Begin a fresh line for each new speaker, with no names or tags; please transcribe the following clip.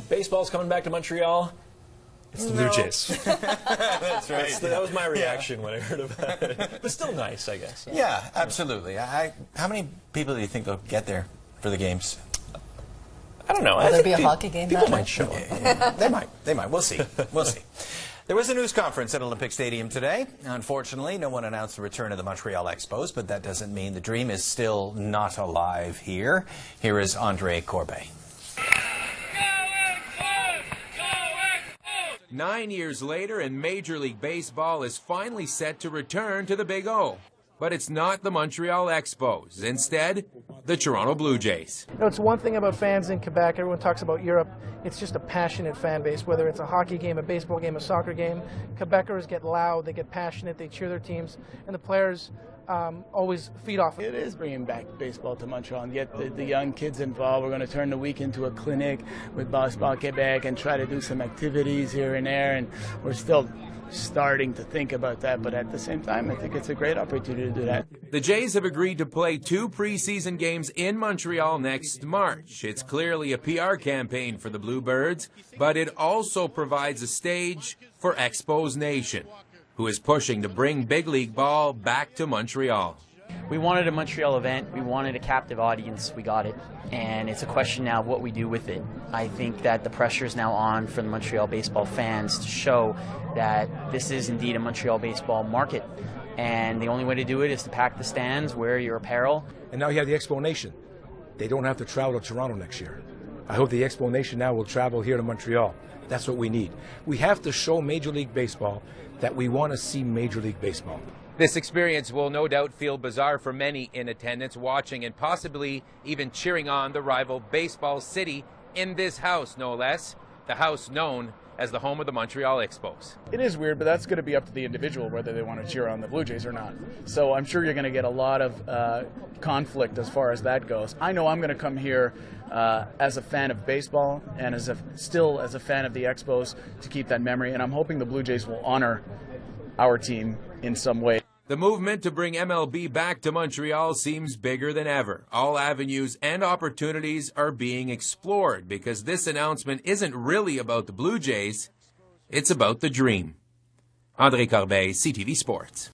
baseball's coming back to Montreal. It's the Blue Jays.
That's right.
That was my reaction when I heard about it. But still nice, I guess.
Yeah, absolutely. How many people do you think will get there for the games?
I don't know.
Will there be a hockey game?
People might show up.
They might. They might. We'll see. We'll see. There was a news conference at Olympic Stadium today. Unfortunately, no one announced the return of the Montreal Expos, but that doesn't mean the dream is still not alive here. Here is Andre Corbet.
9 years later, and Major League Baseball is finally set to return to the Big O. But it's not the Montreal Expos. Instead, the Toronto Blue Jays.
You know, it's one thing about fans in Quebec. Everyone talks about Europe. It's just a passionate fan base, whether it's a hockey game, a baseball game, a soccer game. Quebecers get loud, they get passionate, they cheer their teams, and the players always feed off it.
It is bringing back baseball to Montreal and get the young kids involved. We're going to turn the week into a clinic with Baseball Quebec and try to do some activities here and there, and we're still starting to think about that, but at the same time, I think it's a great opportunity to do that.
The Jays have agreed to play 2 preseason games in Montreal next March. It's clearly a PR campaign for the Bluebirds, but it also provides a stage for ExposNation, who is pushing to bring big league ball back to Montreal.
We wanted a Montreal event. We wanted a captive audience. We got it. And it's a question now of what we do with it. I think that the pressure is now on for the Montreal baseball fans to show that this is indeed a Montreal baseball market. And the only way to do it is to pack the stands, wear your apparel.
And now you have the ExposNation. They don't have to travel to Toronto next year. I hope the ExposNation now will travel here to Montreal. That's what we need. We have to show Major League Baseball that we want to see Major League Baseball.
This experience will no doubt feel bizarre for many in attendance, watching and possibly even cheering on the rival baseball city in this house, no less, the house known as the home of the Montreal Expos.
It is weird, but that's going to be up to the individual whether they want to cheer on the Blue Jays or not. So I'm sure you're going to get a lot of conflict as far as that goes. I know I'm going to come here as a fan of baseball and still as a fan of the Expos to keep that memory, and I'm hoping the Blue Jays will honor our team in some way.
The movement to bring MLB back to Montreal seems bigger than ever. All avenues and opportunities are being explored because this announcement isn't really about the Blue Jays, it's about the dream. Andre Corbet, CTV Sports.